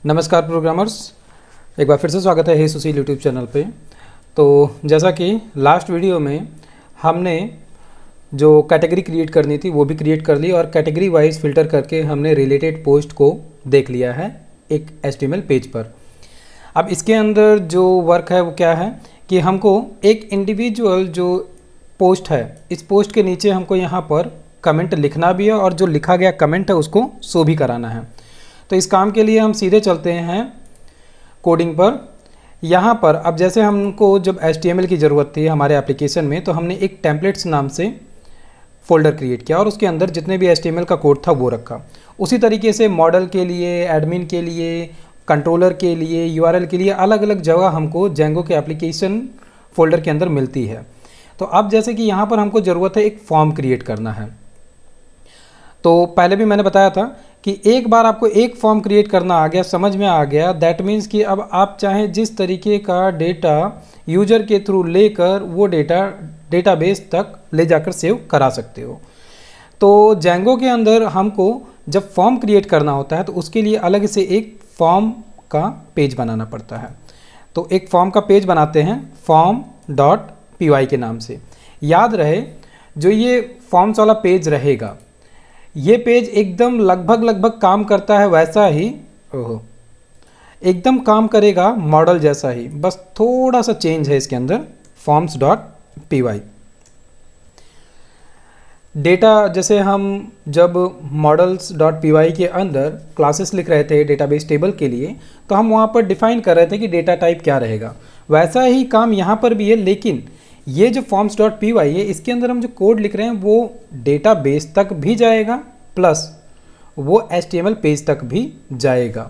नमस्कार प्रोग्रामर्स, एक बार फिर से स्वागत है हे सुशील यूट्यूब चैनल पे। तो जैसा कि लास्ट वीडियो में हमने जो कैटेगरी क्रिएट करनी थी वो भी क्रिएट कर ली और कैटेगरी वाइज फ़िल्टर करके हमने रिलेटेड पोस्ट को देख लिया है एक HTML पेज पर। अब इसके अंदर जो वर्क है वो क्या है कि हमको एक इंडिविजुअल जो पोस्ट है, इस पोस्ट के नीचे हमको यहाँ पर कमेंट लिखना भी है और जो लिखा गया कमेंट है उसको शो भी कराना है। तो इस काम के लिए हम सीधे चलते हैं कोडिंग पर। यहाँ पर अब जैसे हमको जब HTML की ज़रूरत थी हमारे एप्लीकेशन में, तो हमने एक टेम्पलेट्स नाम से फ़ोल्डर क्रिएट किया और उसके अंदर जितने भी HTML का कोड था वो रखा। उसी तरीके से मॉडल के लिए, एडमिन के लिए, कंट्रोलर के लिए, URL के लिए अलग अलग जगह हमको जेंगो के एप्लीकेशन फ़ोल्डर के अंदर मिलती है। तो अब जैसे कि यहाँ पर हमको ज़रूरत है एक फॉर्म क्रिएट करना है। तो पहले भी मैंने बताया था कि एक बार आपको एक फॉर्म क्रिएट करना आ गया, समझ में आ गया, दैट मीन्स कि अब आप चाहें जिस तरीके का डेटा यूजर के थ्रू लेकर वो डेटा डेटाबेस तक ले जाकर सेव करा सकते हो। तो जेंगो के अंदर हमको जब फॉर्म क्रिएट करना होता है तो उसके लिए अलग से एक फॉर्म का पेज बनाना पड़ता है। तो एक फॉर्म का पेज बनाते हैं form.py के नाम से। याद रहे जो ये फॉर्म्स वाला पेज रहेगा, ये पेज एकदम लगभग काम करता है वैसा ही, एकदम काम करेगा मॉडल जैसा ही, बस थोड़ा सा चेंज है इसके अंदर। forms.py डेटा, जैसे हम जब models.py के अंदर क्लासेस लिख रहे थे डेटाबेस टेबल के लिए, तो हम वहाँ पर डिफाइन कर रहे थे कि डेटा टाइप क्या रहेगा। वैसा ही काम यहाँ पर भी है, लेकिन ये जो forms.py है इसके अंदर हम जो कोड लिख रहे हैं वो डेटाबेस तक भी जाएगा प्लस वो HTML पेज तक भी जाएगा।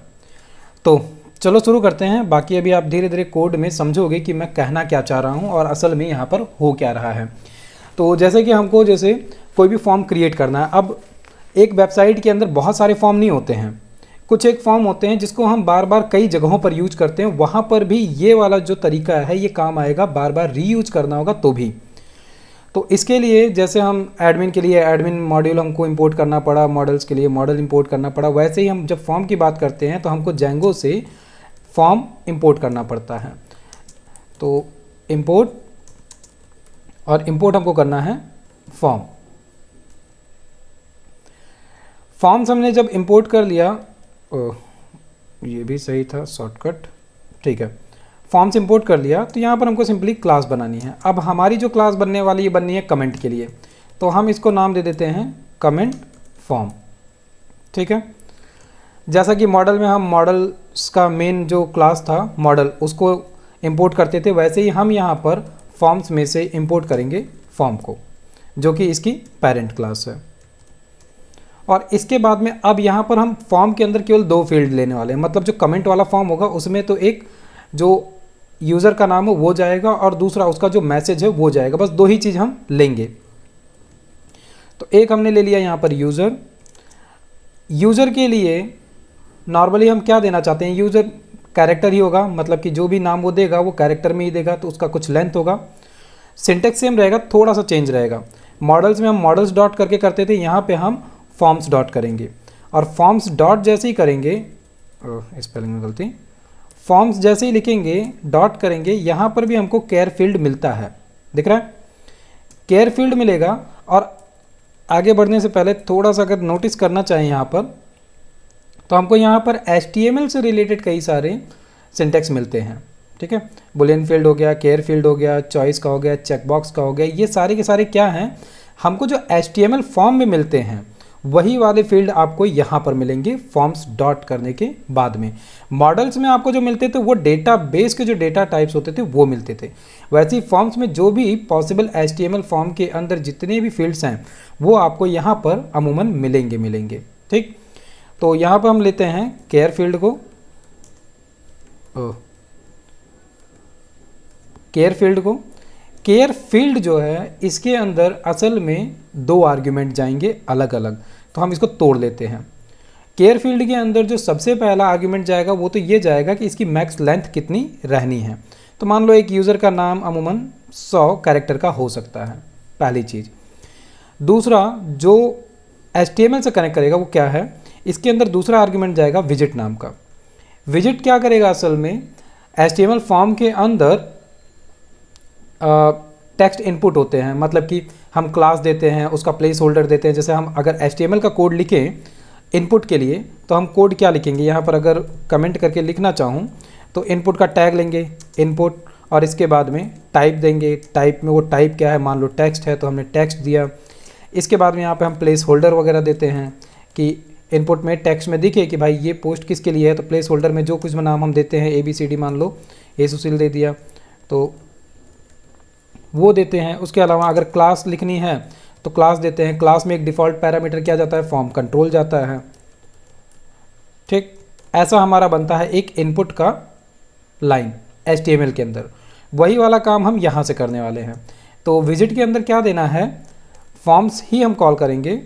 तो चलो शुरू करते हैं। बाकी अभी आप धीरे धीरे कोड में समझोगे कि मैं कहना क्या चाह रहा हूँ और असल में यहाँ पर हो क्या रहा है। तो जैसे कि हमको जैसे कोई भी फॉर्म क्रिएट करना है। अब एक वेबसाइट के अंदर बहुत सारे फॉर्म नहीं होते हैं, कुछ एक फॉर्म होते हैं जिसको हम बार बार कई जगहों पर यूज करते हैं। वहाँ पर भी ये वाला जो तरीका है ये काम आएगा, बार बार रीयूज करना होगा तो भी। तो इसके लिए जैसे हम एडमिन के लिए एडमिन मॉड्यूल हमको इंपोर्ट करना पड़ा, मॉडल्स के लिए मॉडल इंपोर्ट करना पड़ा, वैसे ही हम जब फॉर्म की बात करते हैं तो हमको जेंगो से फॉर्म इंपोर्ट करना पड़ता है। तो इंपोर्ट, और इंपोर्ट हमको करना है फॉर्म। फॉर्म्स हमने जब इंपोर्ट कर लिया, ये भी सही था शॉर्टकट, ठीक है। फॉर्म्स इंपोर्ट कर लिया तो यहाँ पर हमको सिंपली क्लास बनानी है। अब हमारी जो क्लास बनने वाली है बननी है कमेंट के लिए, तो हम इसको नाम दे देते हैं कमेंट फॉर्म, ठीक है। जैसा कि मॉडल में हम मॉडल्स का मेन जो क्लास था मॉडल उसको इंपोर्ट करते थे, वैसे ही हम यहाँ पर फॉर्म्स में से इंपोर्ट करेंगे फॉर्म को, जो कि इसकी पेरेंट क्लास है। और इसके बाद में अब यहाँ पर हम फॉर्म के अंदर केवल दो फील्ड लेने वाले हैं। मतलब जो कमेंट वाला फॉर्म होगा उसमें तो एक जो यूज़र का नाम हो वो जाएगा और दूसरा उसका जो मैसेज है वो जाएगा, बस दो ही चीज़ हम लेंगे। तो एक हमने ले लिया यहाँ पर यूज़र। यूज़र के लिए नॉर्मली हम क्या देना चाहते हैं, यूज़र कैरेक्टर ही होगा, मतलब कि जो भी नाम वो देगा वो कैरेक्टर में ही देगा, तो उसका कुछ लेंथ होगा। सिंटेक्स सेम रहेगा, थोड़ा सा चेंज रहेगा। मॉडल्स में हम मॉडल्स डॉट करके करते थे, यहाँ पे हम फॉर्म्स डॉट करेंगे। और फॉर्म्स डॉट जैसे ही करेंगे, स्पेलिंग में गलती, फॉर्म्स जैसे ही लिखेंगे डॉट करेंगे, यहाँ पर भी हमको केयर फील्ड मिलता है, दिख रहा है, केयर फील्ड मिलेगा। और आगे बढ़ने से पहले थोड़ा सा अगर नोटिस करना चाहें यहाँ पर, तो हमको यहाँ पर HTML से रिलेटेड कई सारे सिंटेक्स मिलते हैं, ठीक है। बुलियन फील्ड हो गया, केयर फील्ड हो गया, चॉइस का हो गया, चेकबॉक्स का हो गया, ये सारे के सारे क्या हैं, हमको जो HTML फॉर्म में मिलते हैं वही वाले फील्ड आपको यहाँ पर मिलेंगे फॉर्म्स डॉट करने के बाद में। मॉडल्स में आपको जो मिलते थे वो डेटाबेस के जो डेटा टाइप्स होते थे वो मिलते थे। वैसे ही फॉर्म्स में जो भी पॉसिबल HTML फॉर्म के अंदर जितने भी फील्ड्स हैं वो आपको यहाँ पर अमूमन मिलेंगे, ठीक। तो यहाँ पर हम लेते हैं केयर फील्ड को, केयर फील्ड जो है इसके अंदर असल में दो आर्ग्यूमेंट जाएंगे अलग अलग, तो हम इसको तोड़ लेते हैं। केयर फील्ड के अंदर जो सबसे पहला आर्ग्यूमेंट जाएगा वो तो ये जाएगा कि इसकी मैक्स लेंथ कितनी रहनी है। तो मान लो एक यूज़र का नाम अमूमन 100 कैरेक्टर का हो सकता है, पहली चीज़। दूसरा जो HTML से कनेक्ट करेगा वो क्या है, इसके अंदर दूसरा आर्ग्यूमेंट जाएगा विजिट नाम का। विजिट क्या करेगा असल में, HTML फॉर्म के अंदर टेक्स्ट इनपुट होते हैं, मतलब कि हम क्लास देते हैं, उसका प्लेस होल्डर देते हैं। जैसे हम अगर HTML का कोड लिखें इनपुट के लिए तो हम कोड क्या लिखेंगे, यहाँ पर अगर कमेंट करके लिखना चाहूँ तो इनपुट का टैग लेंगे इनपुट, और इसके बाद में टाइप देंगे। टाइप में वो टाइप क्या है, मान लो टेक्स्ट है तो हमने टेक्स्ट दिया। इसके बाद में यहाँ पे हम प्लेस होल्डर वगैरह देते हैं कि इनपुट में टेक्स्ट में दिखे कि भाई ये पोस्ट किसके लिए है, तो प्लेस होल्डर में जो कुछ नाम हम देते हैं ABCD, मान लो ये सुशील दे दिया तो वो देते हैं। उसके अलावा अगर क्लास लिखनी है तो क्लास देते हैं। क्लास में एक डिफ़ॉल्ट पैरामीटर क्या जाता है, फॉर्म कंट्रोल जाता है। ठीक, ऐसा हमारा बनता है एक इनपुट का लाइन HTML के अंदर। वही वाला काम हम यहाँ से करने वाले हैं। तो विजिट के अंदर क्या देना है, फॉर्म्स ही हम कॉल करेंगे,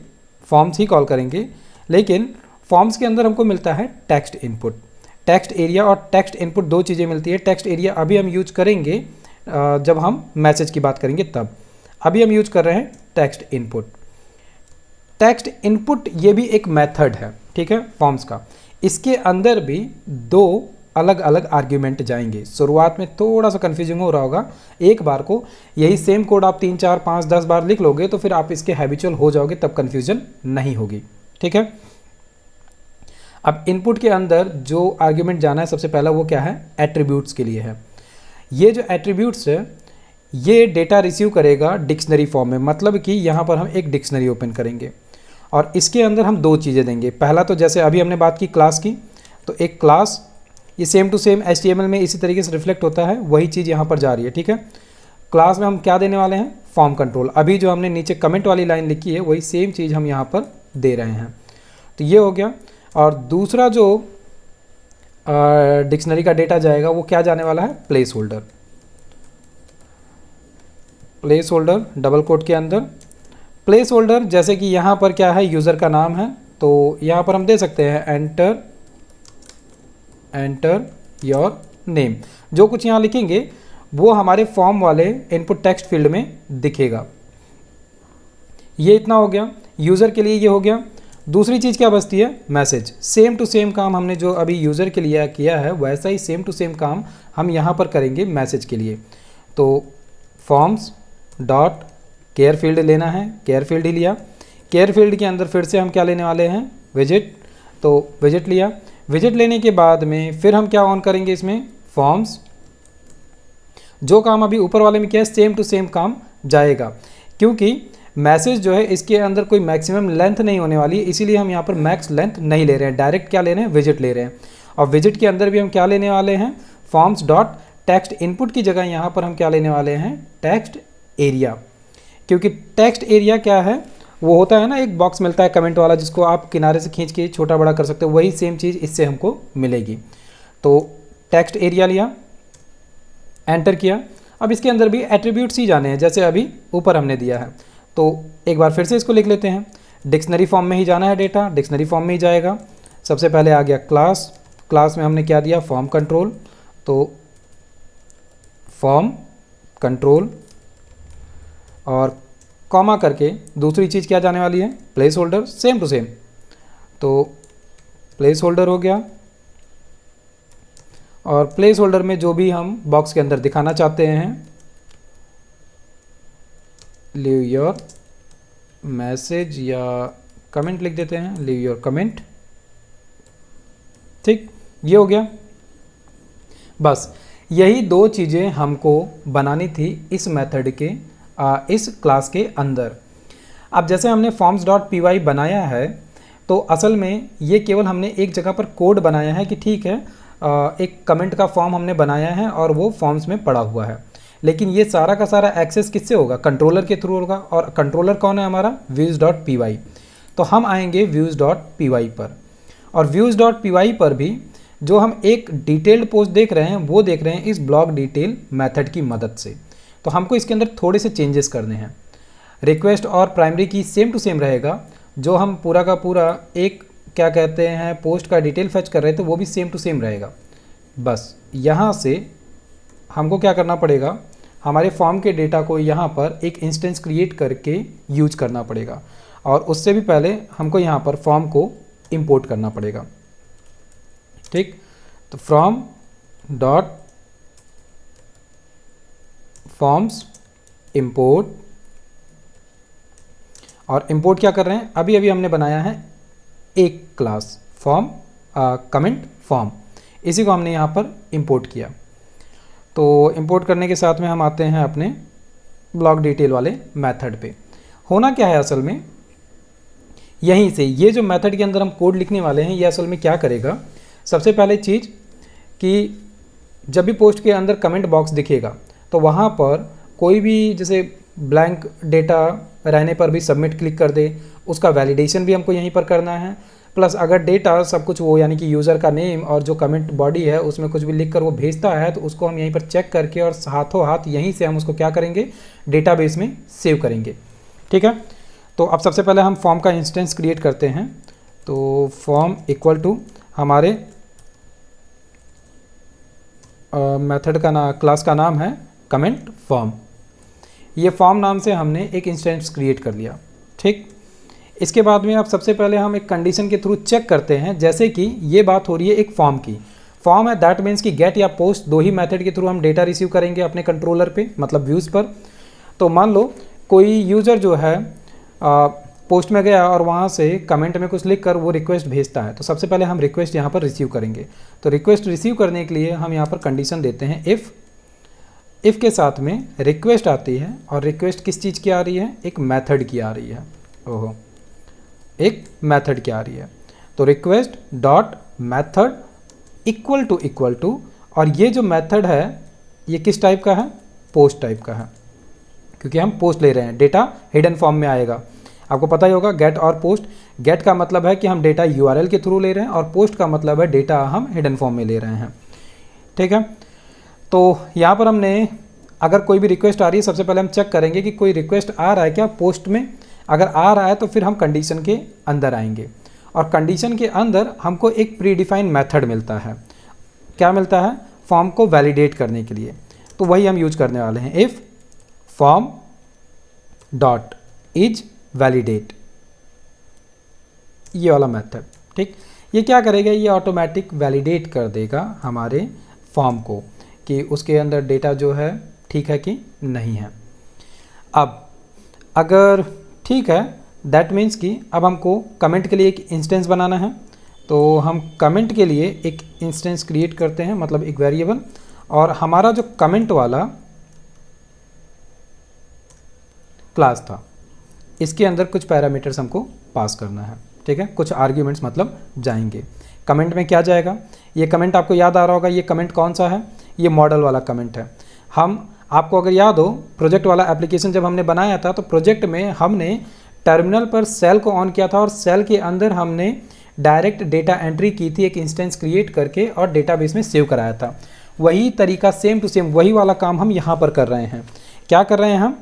फॉर्म्स ही कॉल करेंगे, लेकिन फॉर्म्स के अंदर हमको मिलता है टेक्स्ट इनपुट। टेक्स्ट एरिया और टेक्स्ट इनपुट दो चीज़ें मिलती है। टेक्स्ट एरिया अभी हम यूज करेंगे जब हम मैसेज की बात करेंगे तब, अभी हम यूज कर रहे हैं टेक्स्ट इनपुट। टेक्स्ट इनपुट ये भी एक मेथड है, ठीक है, फॉर्म्स का। इसके अंदर भी दो अलग अलग आर्ग्यूमेंट जाएंगे। शुरुआत में थोड़ा सा कन्फ्यूजिंग हो रहा होगा, एक बार को यही सेम कोड आप 3 4 5 10 बार लिख लोगे तो फिर आप इसके हैबिचुअल हो जाओगे, तब कन्फ्यूजन नहीं होगी, ठीक है। अब इनपुट के अंदर जो आर्ग्यूमेंट जाना है सबसे पहला वो क्या है, एट्रीब्यूट्स के लिए है। ये जो एट्रीब्यूट्स है ये डेटा रिसीव करेगा डिक्शनरी फॉर्म में, मतलब कि यहाँ पर हम एक डिक्शनरी ओपन करेंगे और इसके अंदर हम दो चीज़ें देंगे। पहला तो जैसे अभी हमने बात की क्लास की, तो एक क्लास ये सेम टू सेम HTML में इसी तरीके से रिफ्लेक्ट होता है, वही चीज़ यहाँ पर जा रही है, ठीक है। क्लास में हम क्या देने वाले हैं, फॉर्म कंट्रोल। अभी जो हमने नीचे कमेंट वाली लाइन लिखी है वही सेम चीज़ हम यहाँ पर दे रहे हैं, तो ये हो गया। और दूसरा जो डिक्शनरी का डेटा जाएगा वो क्या जाने वाला है, place holder. Place holder double quote के अंदर प्लेस होल्डर, जैसे कि यहाँ पर क्या है, यूज़र का नाम है, तो यहाँ पर हम दे सकते हैं एंटर योर नेम। जो कुछ यहाँ लिखेंगे वो हमारे फॉर्म वाले इनपुट टेक्स्ट फील्ड में दिखेगा। ये इतना हो गया, यूज़र के लिए ये हो गया। दूसरी चीज़ क्या बचती है, मैसेज। सेम टू सेम काम हमने जो अभी यूज़र के लिए किया है वैसा ही सेम टू सेम काम हम यहाँ पर करेंगे मैसेज के लिए। तो फॉर्म्स डॉट केयर फील्ड लेना है, केयर फील्ड ही लिया। केयर फील्ड के अंदर फिर से हम क्या लेने वाले हैं, विजिट। तो विजिट लिया। विजिट लेने के बाद में फिर हम क्या ऑन करेंगे इसमें, फॉर्म्स। जो काम अभी ऊपर वाले में किया है सेम टू सेम काम जाएगा, क्योंकि मैसेज जो है इसके अंदर कोई मैक्सिमम लेंथ नहीं होने वाली है, इसीलिए हम यहाँ पर मैक्स लेंथ नहीं ले रहे हैं, डायरेक्ट क्या ले रहे हैं, विजिट ले रहे हैं। और विजिट के अंदर भी हम क्या लेने वाले हैं, फॉर्म्स डॉट टेक्स्ट इनपुट की जगह यहाँ पर हम क्या लेने वाले हैं, टेक्स्ट एरिया। क्योंकि टेक्स्ट एरिया क्या है, वो होता है ना एक बॉक्स मिलता है कमेंट वाला जिसको आप किनारे से खींच के छोटा बड़ा कर सकते हो, वही सेम चीज़ इससे हमको मिलेगी। तो टेक्स्ट एरिया लिया, एंटर किया। अब इसके अंदर भी एट्रीब्यूट्स ही जाने हैं जैसे अभी ऊपर हमने दिया है। तो एक बार फिर से इसको लिख लेते हैं, डिक्शनरी फॉर्म में ही जाना है डेटा, डिक्शनरी फॉर्म में ही जाएगा। सबसे पहले आ गया क्लास, क्लास में हमने क्या दिया, फॉर्म कंट्रोल। तो फॉर्म कंट्रोल और कॉमा करके दूसरी चीज़ क्या जाने वाली है, place holder, same to same. तो प्लेस होल्डर हो गया, और प्लेस होल्डर में जो भी हम बॉक्स के अंदर दिखाना चाहते हैं, लीव योर मैसेज या कमेंट लिख देते हैं, लीव योर कमेंट। ठीक, ये हो गया। बस यही दो चीज़ें हमको बनानी थी इस मेथड के इस क्लास के अंदर। अब जैसे हमने forms.py बनाया है, तो असल में ये केवल हमने एक जगह पर कोड बनाया है कि ठीक है एक कमेंट का फॉर्म हमने बनाया है और वो फॉर्म्स में पड़ा हुआ है, लेकिन ये सारा का सारा एक्सेस किससे होगा, कंट्रोलर के थ्रू होगा। और कंट्रोलर कौन है हमारा, views.py। तो हम आएंगे views.py पर, और views.py पर भी जो हम एक डिटेल्ड पोस्ट देख रहे हैं वो देख रहे हैं इस ब्लॉक डिटेल मेथड की मदद से। तो हमको इसके अंदर थोड़े से चेंजेस करने हैं। रिक्वेस्ट और प्राइमरी की सेम टू सेम रहेगा, जो हम पूरा का पूरा एक क्या कहते हैं पोस्ट का डिटेल फैच कर रहे थे वो भी सेम टू सेम रहेगा। बस यहाँ से हमको क्या करना पड़ेगा, हमारे फॉर्म के डेटा को यहाँ पर एक इंस्टेंस क्रिएट करके यूज करना पड़ेगा, और उससे भी पहले हमको यहाँ पर फॉर्म को इंपोर्ट करना पड़ेगा। ठीक, तो फ्रॉम डॉट फॉर्म्स इंपोर्ट, और इंपोर्ट क्या कर रहे हैं, अभी अभी हमने बनाया है एक क्लास फॉर्म कमेंट फॉर्म, इसी को हमने यहाँ पर इंपोर्ट किया। तो इंपोर्ट करने के साथ में हम आते हैं अपने ब्लॉक डिटेल वाले मेथड पे। होना क्या है असल में, यहीं से ये जो मेथड के अंदर हम कोड लिखने वाले हैं, ये असल में क्या करेगा, सबसे पहले चीज़ कि जब भी पोस्ट के अंदर कमेंट बॉक्स दिखेगा तो वहाँ पर कोई भी जैसे ब्लैंक डेटा रहने पर भी सबमिट क्लिक कर दे, उसका वैलिडेशन भी हमको यहीं पर करना है। प्लस अगर डेटा सब कुछ वो यानी कि यूज़र का नेम और जो कमेंट बॉडी है उसमें कुछ भी लिख कर वो भेजता है, तो उसको हम यहीं पर चेक करके और हाथों हाथ यहीं से हम उसको क्या करेंगे, डेटाबेस में सेव करेंगे। ठीक है, तो अब सबसे पहले हम फॉर्म का इंस्टेंस क्रिएट करते हैं। तो फॉर्म इक्वल टू हमारे मेथड का क्लास का नाम है कमेंट फॉर्म। ये फॉर्म नाम से हमने एक इंस्टेंस क्रिएट कर लिया। ठीक, इसके बाद में अब सबसे पहले हम एक कंडीशन के थ्रू चेक करते हैं, जैसे कि ये बात हो रही है एक फॉर्म की। फॉर्म है दैट मीन्स कि गेट या पोस्ट दो ही मेथड के थ्रू हम डेटा रिसीव करेंगे अपने कंट्रोलर पे, मतलब व्यूज़ पर। तो मान लो कोई यूज़र जो है पोस्ट में गया और वहाँ से कमेंट में कुछ लिख कर वो रिक्वेस्ट भेजता है, तो सबसे पहले हम रिक्वेस्ट यहाँ पर रिसीव करेंगे। तो रिक्वेस्ट रिसीव करने के लिए हम यहाँ पर कंडीशन देते हैं इफ़ के साथ में रिक्वेस्ट आती है, और रिक्वेस्ट किस चीज़ की आ रही है, एक मेथड की आ रही है। ओहो, एक मेथड की आ रही है। तो request dot method equal to, और ये जो मेथड है ये किस टाइप का है, पोस्ट टाइप का है, क्योंकि हम पोस्ट ले रहे हैं, डेटा हिडन फॉर्म में आएगा। आपको पता ही होगा गेट और पोस्ट, गेट का मतलब है कि हम डेटा यूआरएल के थ्रू ले रहे हैं, और पोस्ट का मतलब है डेटा हम हिडन फॉर्म में ले रहे हैं। ठीक है, तो यहाँ पर हमने अगर कोई भी रिक्वेस्ट आ रही है, सबसे पहले हम चेक करेंगे कि कोई रिक्वेस्ट आ रहा है क्या पोस्ट में। अगर आ रहा है तो फिर हम कंडीशन के अंदर आएंगे, और कंडीशन के अंदर हमको एक प्रीडिफाइंड मेथड मिलता है। क्या मिलता है, फॉर्म को वैलिडेट करने के लिए। तो वही हम यूज करने वाले हैं, if form dot is validate, ये वाला मेथड। ठीक, ये क्या करेगा, ये ऑटोमेटिक वैलिडेट कर देगा हमारे फॉर्म को कि उसके अंदर डेटा जो है ठीक है कि नहीं है। अब अगर ठीक है, दैट मीन्स कि अब हमको कमेंट के लिए एक इंस्टेंस बनाना है। तो हम कमेंट के लिए एक इंस्टेंस क्रिएट करते हैं, मतलब एक वेरिएबल, और हमारा जो कमेंट वाला क्लास था इसके अंदर कुछ पैरामीटर्स हमको पास करना है। ठीक है, कुछ आर्ग्यूमेंट्स मतलब जाएंगे। कमेंट में क्या जाएगा, ये कमेंट आपको याद आ रहा होगा, ये कमेंट कौन सा है, ये मॉडल वाला कमेंट है। हम आपको अगर याद हो प्रोजेक्ट वाला एप्लीकेशन जब हमने बनाया था, तो प्रोजेक्ट में हमने टर्मिनल पर सेल को ऑन किया था, और सेल के अंदर हमने डायरेक्ट डेटा एंट्री की थी एक इंस्टेंस क्रिएट करके, और डेटाबेस में सेव कराया था। वही तरीका सेम टू सेम वही वाला काम हम यहाँ पर कर रहे हैं। क्या कर रहे हैं हम,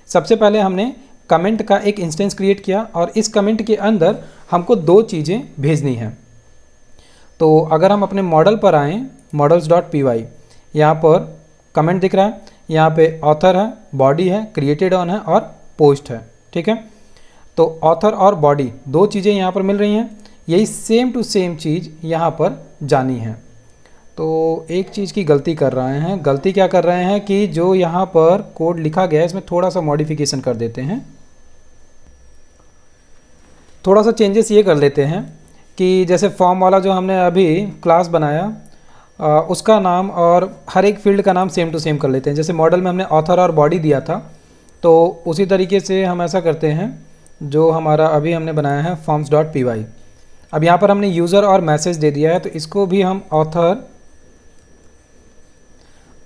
सबसे पहले हमने कमेंट का एक इंस्टेंस क्रिएट किया, और इस कमेंट के अंदर हमको दो चीज़ें भेजनी हैं। तो अगर हम अपने मॉडल पर आएँ, models.py, यहाँ पर कमेंट दिख रहा है, यहाँ पे ऑथर है, बॉडी है, क्रिएटेड ऑन है, और पोस्ट है। ठीक है, तो ऑथर और बॉडी दो चीज़ें यहाँ पर मिल रही हैं, यही सेम टू सेम चीज़ यहाँ पर जानी है। तो एक चीज़ की गलती कर रहे हैं, गलती क्या कर रहे हैं कि जो यहाँ पर कोड लिखा गया है इसमें थोड़ा सा मॉडिफिकेशन कर देते हैं, थोड़ा सा चेंजेस ये कर लेते हैं कि जैसे फॉर्म वाला जो हमने अभी क्लास बनाया उसका नाम और हर एक फील्ड का नाम सेम टू सेम कर लेते हैं। जैसे मॉडल में हमने ऑथर और बॉडी दिया था, तो उसी तरीके से हम ऐसा करते हैं, जो हमारा अभी हमने बनाया है forms.py, अब यहाँ पर हमने यूज़र और मैसेज दे दिया है, तो इसको भी हम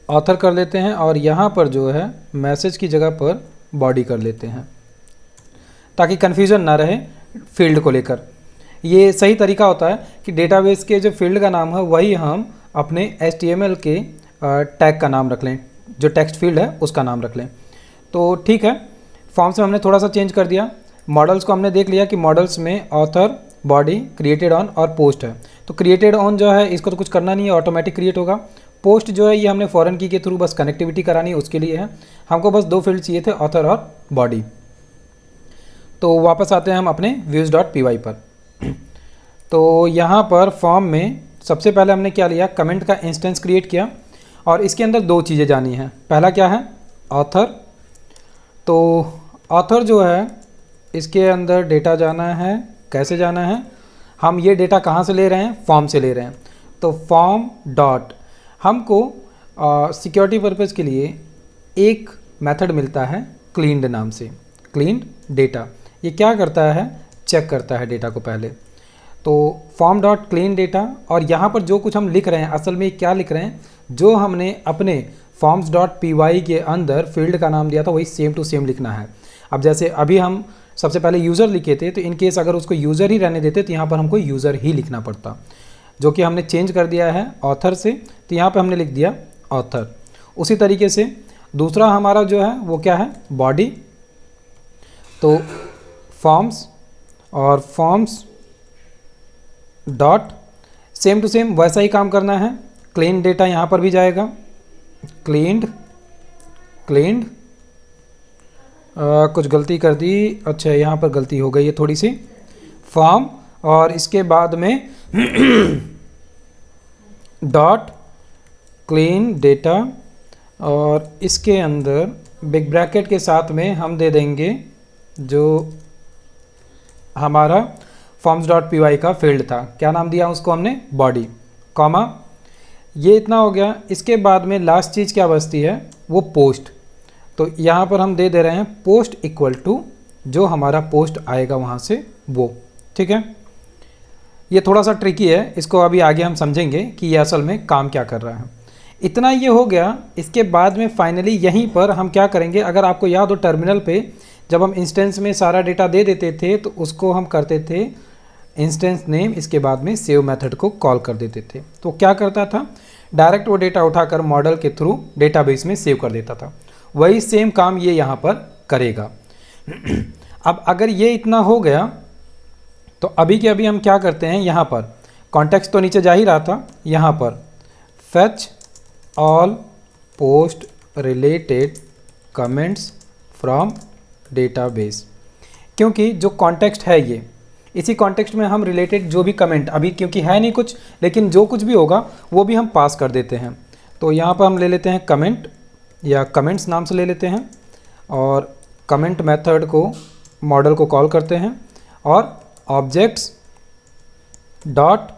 ऑथर कर लेते हैं, और यहाँ पर जो है मैसेज की जगह पर बॉडी कर लेते हैं, ताकि कन्फ्यूज़न ना रहे फील्ड को लेकर। ये सही तरीका होता है कि डेटाबेस के जो फील्ड का नाम है वही हम अपने HTML के टैग का नाम रख लें, जो टेक्स्ट फील्ड है उसका नाम रख लें। तो ठीक है, फॉर्म्स में हमने थोड़ा सा चेंज कर दिया। मॉडल्स को हमने देख लिया कि मॉडल्स में ऑथर, बॉडी, क्रिएटेड ऑन और पोस्ट है। तो क्रिएटेड ऑन जो है इसको तो कुछ करना नहीं है, ऑटोमेटिक क्रिएट होगा। पोस्ट जो है ये हमने फॉरेन की के थ्रू बस कनेक्टिविटी करानी है, उसके लिए है। हमको बस दो फील्ड चाहिए थे, ऑथर और बॉडी। तो वापस आते हैं हम अपने views.py पर। तो यहाँ पर फॉर्म में सबसे पहले हमने क्या लिया, कमेंट का इंस्टेंस क्रिएट किया और इसके अंदर दो चीज़ें जानी हैं। पहला क्या है, ऑथर। तो ऑथर जो है इसके अंदर डेटा जाना है। कैसे जाना है, हम ये डेटा कहाँ से ले रहे हैं, फॉर्म से ले रहे हैं। तो फॉर्म डॉट हमको सिक्योरिटी पर्पज़ के लिए एक मेथड मिलता है क्लीन्ड नाम से, क्लीन्ड डेटा। ये क्या करता है, चेक करता है डेटा को पहले। तो फॉर्म डॉट क्लीन डेटा, और यहाँ पर जो कुछ हम लिख रहे हैं असल में क्या लिख रहे हैं, जो हमने अपने फॉर्म्स डॉट py के अंदर फील्ड का नाम दिया था वही सेम टू सेम लिखना है। अब जैसे अभी हम सबसे पहले यूज़र लिखे थे, तो इन केस अगर उसको यूज़र ही रहने देते तो यहाँ पर हमको यूज़र ही लिखना पड़ता, जो कि हमने चेंज कर दिया है ऑथर से, तो यहाँ पर हमने लिख दिया ऑथर। उसी तरीके से दूसरा हमारा जो है वो क्या है, बॉडी। तो फॉर्म्स और forms dot same to same वैसा ही काम करना है, क्लीन डेटा यहाँ पर भी जाएगा, क्लीन्ड। कुछ गलती कर दी, अच्छा यहाँ पर गलती हो गई है थोड़ी सी, फॉर्म और इसके बाद में डॉट क्लीन डेटा, और इसके अंदर बिग ब्रैकेट के साथ में हम दे देंगे जो हमारा फॉर्म्स डॉट py का फील्ड था, क्या नाम दिया उसको हमने, बॉडी, कॉमा। ये इतना हो गया। इसके बाद में लास्ट चीज़ क्या बचती है, वो पोस्ट। तो यहाँ पर हम दे रहे हैं पोस्ट इक्वल टू जो हमारा पोस्ट आएगा वहाँ से वो, ठीक है। ये थोड़ा सा ट्रिकी है, इसको अभी आगे हम समझेंगे कि ये असल में काम क्या कर रहा है। इतना ये हो गया। इसके बाद में फाइनली यहीं पर हम क्या करेंगे, अगर आपको याद हो टर्मिनल पे जब हम इंस्टेंस में सारा डेटा दे देते थे तो उसको हम करते थे इंस्टेंस नेम, इसके बाद में सेव मेथड को कॉल कर देते थे। तो क्या करता था, डायरेक्ट वो डेटा उठाकर मॉडल के थ्रू डेटाबेस में सेव कर देता था। वही सेम काम ये यहाँ पर करेगा। अब अगर ये इतना हो गया तो अभी के अभी हम क्या करते हैं, यहाँ पर कॉन्टेक्स्ट तो नीचे जा ही रहा था, यहाँ पर fetch all post related comments from database, क्योंकि जो कॉन्टेक्स्ट है ये, इसी कॉन्टेक्स्ट में हम रिलेटेड जो भी कमेंट, अभी क्योंकि है नहीं कुछ, लेकिन जो कुछ भी होगा वो भी हम पास कर देते हैं। तो यहाँ पर हम ले लेते हैं कमेंट या कमेंट्स नाम से ले लेते हैं, और कमेंट मेथड को मॉडल को कॉल करते हैं, और ऑब्जेक्ट्स डॉट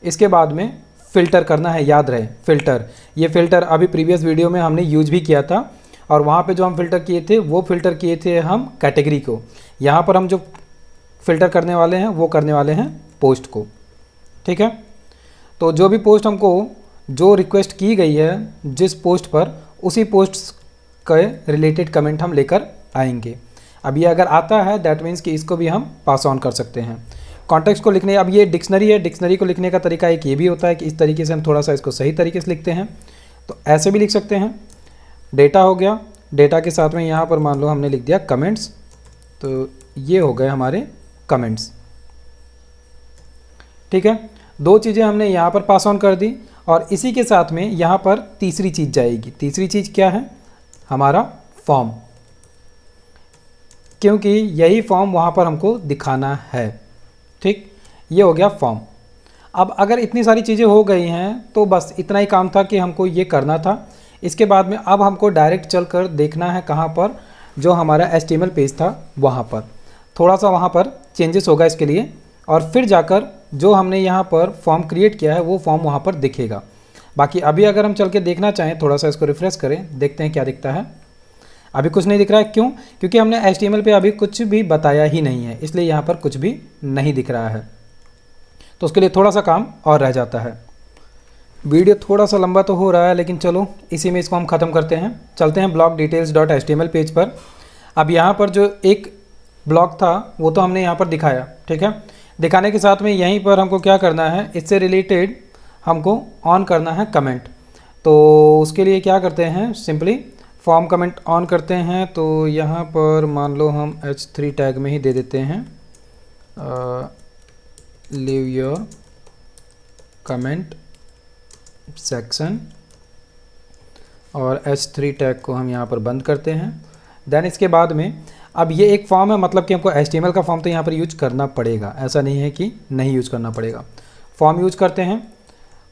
इसके बाद में फ़िल्टर करना है, याद रहे फ़िल्टर। ये फ़िल्टर अभी प्रीवियस वीडियो में हमने यूज भी किया था, और वहाँ पे जो हम फ़िल्टर किए थे वो फ़िल्टर किए थे हम कैटेगरी को। यहाँ पर हम जो फ़िल्टर करने वाले हैं वो करने वाले हैं पोस्ट को, ठीक है। तो जो भी पोस्ट हमको जो रिक्वेस्ट की गई है जिस पोस्ट पर, उसी पोस्ट के रिलेटेड कमेंट हम लेकर आएंगे। अब ये अगर आता है दैट मीन्स कि इसको भी हम पास ऑन कर सकते हैं। कॉन्टेक्स्ट को लिखने, अब ये डिक्शनरी है, डिक्शनरी को लिखने का तरीका एक ये भी होता है कि इस तरीके से हम थोड़ा सा इसको सही तरीके से लिखते हैं, तो ऐसे भी लिख सकते हैं। डेटा हो गया, डेटा के साथ में यहाँ पर मान लो हमने लिख दिया कमेंट्स, तो ये हो गए हमारे कमेंट्स, ठीक है। दो चीज़ें हमने यहाँ पर पास ऑन कर दी, और इसी के साथ में यहाँ पर तीसरी चीज़ जाएगी। तीसरी चीज़ क्या है, हमारा फॉर्म, क्योंकि यही फॉर्म वहाँ पर हमको दिखाना है, ठीक। ये हो गया फॉर्म। अब अगर इतनी सारी चीज़ें हो गई हैं तो बस इतना ही काम था कि हमको ये करना था। इसके बाद में अब हमको डायरेक्ट चलकर देखना है कहाँ पर, जो हमारा HTML पेज था वहाँ पर थोड़ा सा वहाँ पर चेंजेस होगा इसके लिए, और फिर जाकर जो हमने यहाँ पर फॉर्म क्रिएट किया है वो फॉर्म वहाँ पर दिखेगा। बाकी अभी अगर हम चल के देखना चाहें, थोड़ा सा इसको रिफ्रेश करें, देखते हैं क्या दिखता है। अभी कुछ नहीं दिख रहा है, क्यों? क्योंकि हमने HTML पे अभी कुछ भी बताया ही नहीं है, इसलिए यहाँ पर कुछ भी नहीं दिख रहा है। तो उसके लिए थोड़ा सा काम और रह जाता है। वीडियो थोड़ा सा लंबा तो हो रहा है, लेकिन चलो इसी में इसको हम ख़त्म करते हैं। चलते हैं blog details dot HTML page पर। अब यहाँ पर जो एक ब्लॉग था वो तो हमने यहाँ पर दिखाया, ठीक है। दिखाने के साथ में यहीं पर हमको क्या करना है, इससे रिलेटेड हमको ऑन करना है कमेंट। तो उसके लिए क्या करते हैं, सिंपली फॉर्म कमेंट ऑन करते हैं। तो यहाँ पर मान लो हम H3 टैग में ही दे देते हैं लीव योर कमेंट सेक्शन, और H3 टैग को हम यहाँ पर बंद करते हैं। देन इसके बाद में अब ये एक फॉर्म है, मतलब कि हमको HTML का फॉर्म तो यहाँ पर यूज करना पड़ेगा, ऐसा नहीं है कि नहीं यूज करना पड़ेगा। फॉर्म यूज करते हैं,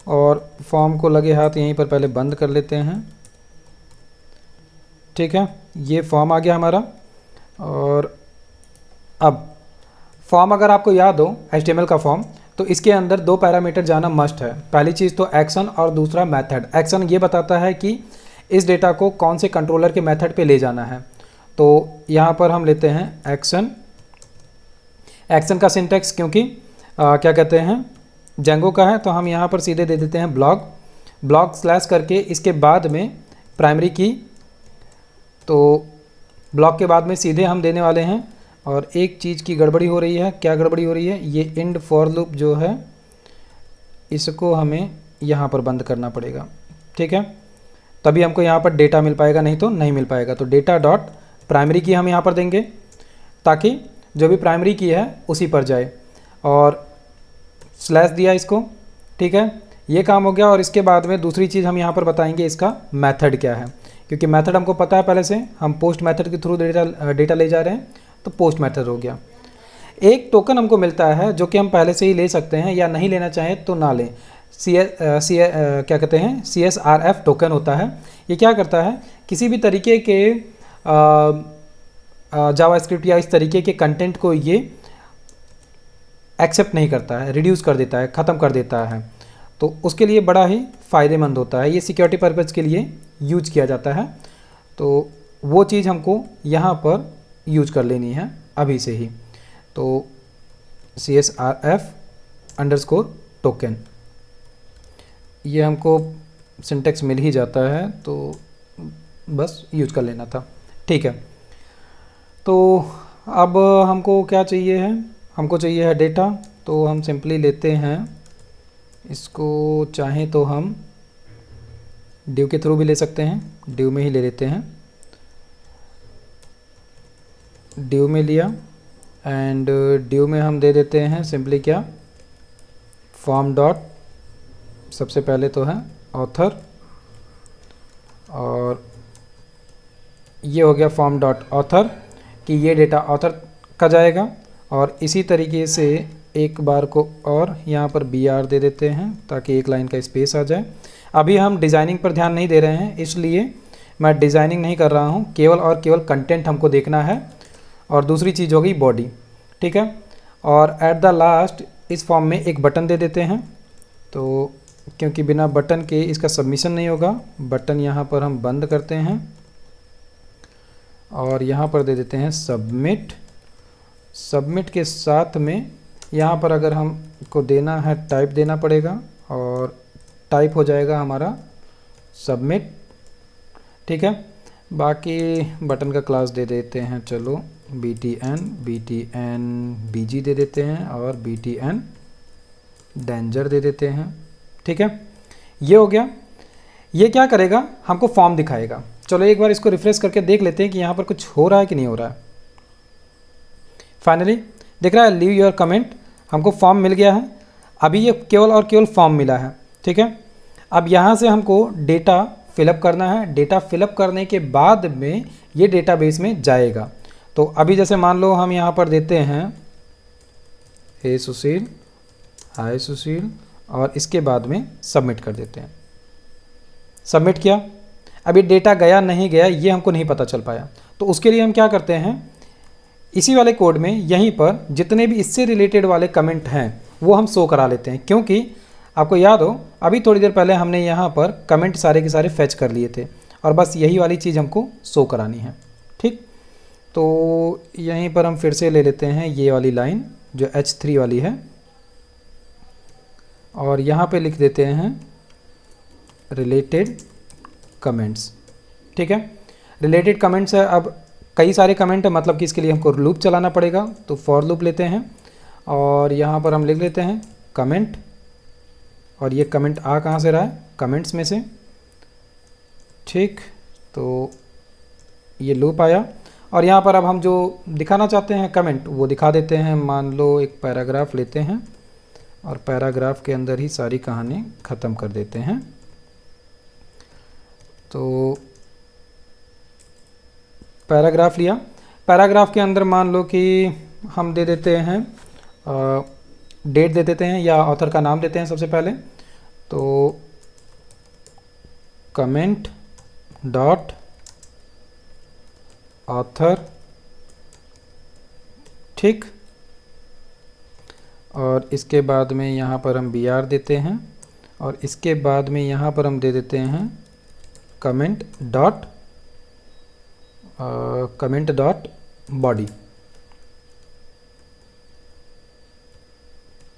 और फॉर्म को लगे हाथ यहीं पर पहले बंद कर लेते हैं। ठीक है, ये फॉर्म आ गया हमारा। और अब फॉर्म अगर आपको याद हो HTML का फॉर्म, तो इसके अंदर 2 पैरामीटर जाना मस्ट है। पहली चीज़ तो एक्शन और दूसरा मेथड। एक्शन ये बताता है कि इस डेटा को कौन से कंट्रोलर के मेथड पे ले जाना है। तो यहाँ पर हम लेते हैं एक्शन। एक्शन का सिंटैक्स क्योंकि क्या कहते हैं जेंगो का है, तो हम यहाँ पर सीधे दे देते हैं ब्लॉग स्लैश करके इसके बाद में प्राइमरी की। तो ब्लॉक के बाद में सीधे हम देने वाले हैं। और एक चीज़ की गड़बड़ी हो रही है। क्या गड़बड़ी हो रही है? ये इंड फॉर लूप जो है इसको हमें यहाँ पर बंद करना पड़ेगा। ठीक है, तभी हमको यहाँ पर डेटा मिल पाएगा, नहीं तो नहीं मिल पाएगा। तो डेटा डॉट प्राइमरी की हम यहाँ पर देंगे ताकि जो भी प्राइमरी की है उसी पर जाए, और स्लैश दिया इसको। ठीक है, ये काम हो गया। और इसके बाद में दूसरी चीज़ हम यहाँ पर बताएंगे इसका मेथड क्या है, क्योंकि मेथड हमको पता है पहले से। हम पोस्ट मेथड के थ्रू डेटा ले जा रहे हैं, तो पोस्ट मेथड हो गया। एक टोकन हमको मिलता है जो कि हम पहले से ही ले सकते हैं, या नहीं लेना चाहें तो ना लें। क्या कहते हैं CSRF टोकन होता है। ये क्या करता है, किसी भी तरीके के जावास्क्रिप्ट या इस तरीके के कंटेंट को ये एक्सेप्ट नहीं करता है, रिड्यूस कर देता है, ख़त्म कर देता है। तो उसके लिए बड़ा ही फ़ायदेमंद होता है। ये सिक्योरिटी पर्पज़ के लिए यूज किया जाता है। तो वो चीज़ हमको यहाँ पर यूज कर लेनी है अभी से ही। तो CSRF_ टोकन, ये हमको सिंटेक्स मिल ही जाता है, तो बस यूज कर लेना था। ठीक है, तो अब हमको क्या चाहिए है? हमको चाहिए है डेटा। तो हम सिंपली लेते हैं इसको, चाहें तो हम div के थ्रू भी ले सकते हैं। div में ही ले लेते हैं। div में लिया एंड div में हम दे देते हैं सिंपली क्या, फॉर्म डॉट, सबसे पहले तो है ऑथर, और ये हो गया फॉर्म डॉट ऑथर कि ये डेटा ऑथर का जाएगा। और इसी तरीके से एक बार को और यहाँ पर br दे देते हैं ताकि एक लाइन का स्पेस आ जाए। अभी हम डिज़ाइनिंग पर ध्यान नहीं दे रहे हैं, इसलिए मैं डिज़ाइनिंग नहीं कर रहा हूँ। केवल और केवल कंटेंट हमको देखना है। और दूसरी चीज़ होगी बॉडी। ठीक है, और एट द लास्ट इस फॉर्म में एक बटन दे देते हैं। तो क्योंकि बिना बटन के इसका सबमिशन नहीं होगा, बटन यहाँ पर हम बंद करते हैं और यहाँ पर दे देते हैं सबमिट। सबमिट के साथ में यहाँ पर अगर हमको देना है टाइप देना पड़ेगा, और टाइप हो जाएगा हमारा सबमिट। ठीक है, बाकी बटन का क्लास दे देते हैं, चलो btn bg दे देते हैं, और btn डेंजर दे देते हैं। ठीक है, ये हो गया। ये क्या करेगा, हमको फॉर्म दिखाएगा। चलो एक बार इसको रिफ्रेश करके देख लेते हैं कि यहाँ पर कुछ हो रहा है कि नहीं हो रहा है। फाइनली दिख रहा है लीव योर कमेंट, हमको फॉर्म मिल गया है। अभी ये केवल और केवल फॉर्म मिला है। ठीक है, अब यहाँ से हमको डेटा फिलअप करना है। डेटा फिलअप करने के बाद में ये डेटाबेस में जाएगा। तो अभी जैसे मान लो हम यहाँ पर देते हैं हे सुशील, हाय सुशील, और इसके बाद में सबमिट कर देते हैं। सबमिट किया, अभी डेटा गया नहीं गया ये हमको नहीं पता चल पाया। तो उसके लिए हम क्या करते हैं, इसी वाले कोड में यहीं पर जितने भी इससे रिलेटेड वाले कमेंट हैं वो हम शो करा लेते हैं। क्योंकि आपको याद हो अभी थोड़ी देर पहले हमने यहाँ पर कमेंट सारे के सारे फैच कर लिए थे, और बस यही वाली चीज़ हमको शो करानी है। ठीक, तो यहीं पर हम फिर से ले लेते हैं ये वाली लाइन जो H3 वाली है, और यहाँ पे लिख देते हैं रिलेटेड कमेंट्स। ठीक है, रिलेटेड कमेंट्स है। अब कई सारे कमेंट है, मतलब कि इसके लिए हमको लूप चलाना पड़ेगा। तो फॉर लूप लेते हैं और यहाँ पर हम लिख लेते हैं कमेंट, और ये कमेंट आ कहाँ से रहा है, कमेंट्स में से। ठीक, तो ये लूप आया, और यहाँ पर अब हम जो दिखाना चाहते हैं कमेंट वो दिखा देते हैं। मान लो एक पैराग्राफ लेते हैं और पैराग्राफ के अंदर ही सारी कहानी ख़त्म कर देते हैं। तो पैराग्राफ लिया, पैराग्राफ के अंदर मान लो कि हम दे देते हैं डेट दे देते हैं, या ऑथर का नाम देते हैं सबसे पहले। तो कमेंट डॉट ऑथर, ठीक, और इसके बाद में यहाँ पर हम br देते हैं और इसके बाद में यहाँ पर हम दे देते हैं comment dot body,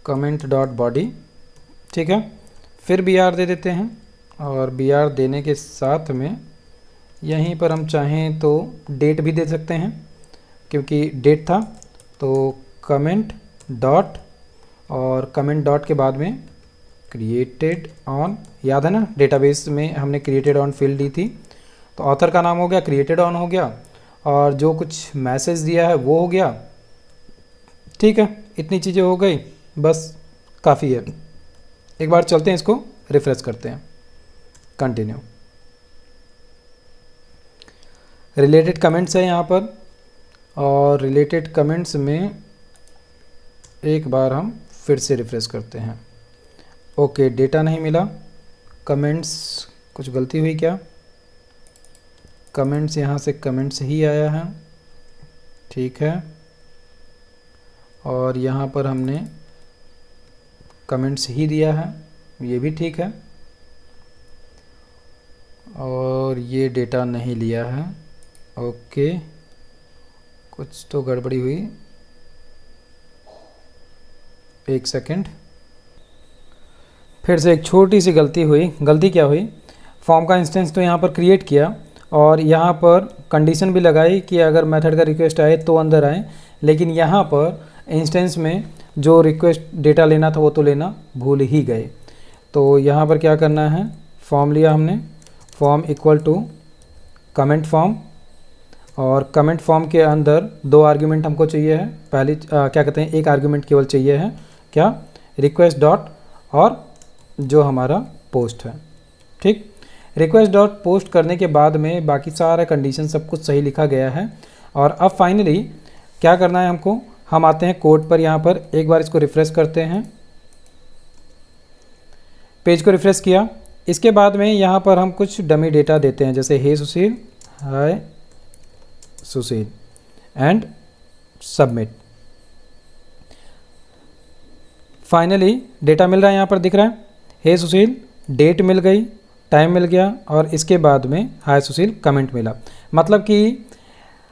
comment dot body, ठीक है। फिर br दे देते हैं और br देने के साथ में यहीं पर हम चाहें तो डेट भी दे सकते हैं क्योंकि डेट था, तो कमेंट डॉट और कमेंट डॉट के बाद में क्रिएटेड ऑन, याद है ना डेटाबेस में हमने क्रिएटेड ऑन फील्ड दी थी, तो ऑथर का नाम हो गया, क्रिएटेड ऑन हो गया और जो कुछ मैसेज दिया है वो हो गया, ठीक है। इतनी चीज़ें हो गई, बस काफ़ी है। एक बार चलते हैं, इसको रिफ्रेश करते हैं, कंटिन्यू। रिलेटेड कमेंट्स है यहाँ पर और रिलेटेड कमेंट्स में एक बार हम फिर से रिफ्रेश करते हैं। ओके, डेटा नहीं मिला, कमेंट्स कुछ गलती हुई क्या, कमेंट्स यहाँ से कमेंट्स ही आया है, ठीक है, और यहाँ पर हमने कमेंट्स ही दिया है, ये भी ठीक है, और ये डेटा नहीं लिया है। ओके, कुछ तो गड़बड़ी हुई, एक सेकंड, फिर से एक छोटी सी गलती हुई। गलती क्या हुई, फॉर्म का इंस्टेंस तो यहाँ पर क्रिएट किया और यहाँ पर कंडीशन भी लगाई कि अगर मेथड का रिक्वेस्ट आए तो अंदर आए, लेकिन यहाँ पर इंस्टेंस में जो रिक्वेस्ट डेटा लेना था वो तो लेना भूल ही गए। तो यहाँ पर क्या करना है, फॉर्म लिया हमने, form equal to comment form, और कमेंट फॉर्म के अंदर दो आर्ग्यूमेंट हमको चाहिए है। पहली क्या कहते हैं, एक आर्ग्यूमेंट केवल चाहिए है, क्या, रिक्वेस्ट डॉट और जो हमारा पोस्ट है, ठीक। रिक्वेस्ट डॉट पोस्ट करने के बाद में बाकी सारा कंडीशन सब कुछ सही लिखा गया है। और अब फाइनली क्या करना है हमको, हम आते हैं कोड पर, यहाँ पर एक बार इसको रिफ्रेश करते हैं, पेज को रिफ्रेश किया। इसके बाद में यहाँ पर हम कुछ डमी डेटा देते हैं, जैसे हे सुशील, हाय सुशील एंड सबमिट। फाइनली डेटा मिल रहा है, यहाँ पर दिख रहा है हे सुशील, डेट मिल गई, टाइम मिल गया और इसके बाद में हाय सुशील कमेंट मिला। मतलब कि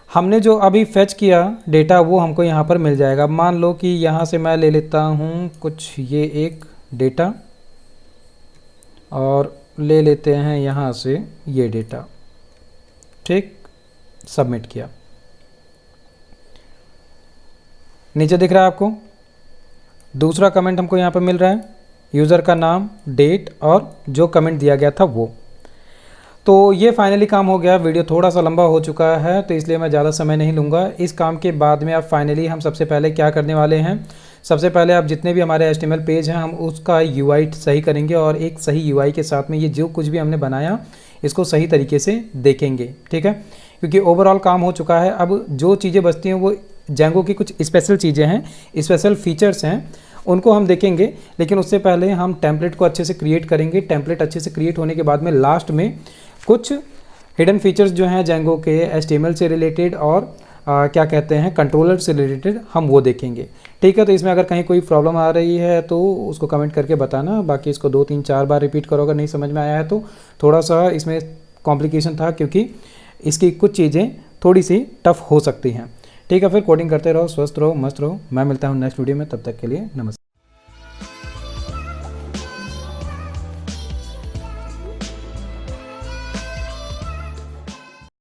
हमने जो अभी फेच किया डेटा वो हमको यहाँ पर मिल जाएगा। मान लो कि यहाँ से मैं ले लेता हूँ कुछ ये एक डेटा और ले लेते हैं यहाँ से ये डेटा, ठीक, सबमिट किया। नीचे दिख रहा है आपको दूसरा कमेंट हमको यहाँ पर मिल रहा है, यूज़र का नाम, डेट और जो कमेंट दिया गया था वो। तो ये फाइनली काम हो गया। वीडियो थोड़ा सा लंबा हो चुका है तो इसलिए मैं ज़्यादा समय नहीं लूँगा। इस काम के बाद में अब फाइनली हम सबसे पहले क्या करने वाले हैं, सबसे पहले आप जितने भी हमारे HTML पेज हैं हम उसका UI सही करेंगे और एक सही UI के साथ में ये जो कुछ भी हमने बनाया इसको सही तरीके से देखेंगे, ठीक है। क्योंकि ओवरऑल काम हो चुका है। अब जो चीज़ें बचती हैं वो Django की कुछ स्पेशल चीज़ें हैं, स्पेशल फीचर्स हैं, उनको हम देखेंगे। लेकिन उससे पहले हम टेम्पलेट को अच्छे से क्रिएट करेंगे। टेम्पलेट अच्छे से क्रिएट होने के बाद में लास्ट में कुछ हिडन फीचर्स जो हैं Django के HTML से रिलेटेड और क्या कहते हैं कंट्रोलर से रिलेटेड हम वो देखेंगे, ठीक है। तो इसमें अगर कहीं कोई प्रॉब्लम आ रही है तो उसको कमेंट करके बताना। बाकी इसको 2-3-4 बार रिपीट करो अगर नहीं समझ में आया है तो। थोड़ा सा इसमें कॉम्प्लिकेशन था क्योंकि इसकी कुछ चीज़ें थोड़ी सी टफ हो सकती हैं, ठीक है। फिर कोडिंग करते रहो, स्वस्थ रहो, मस्त रहो। मैं मिलता हूँ नेक्स्ट वीडियो में, तब तक के लिए नमस्कार।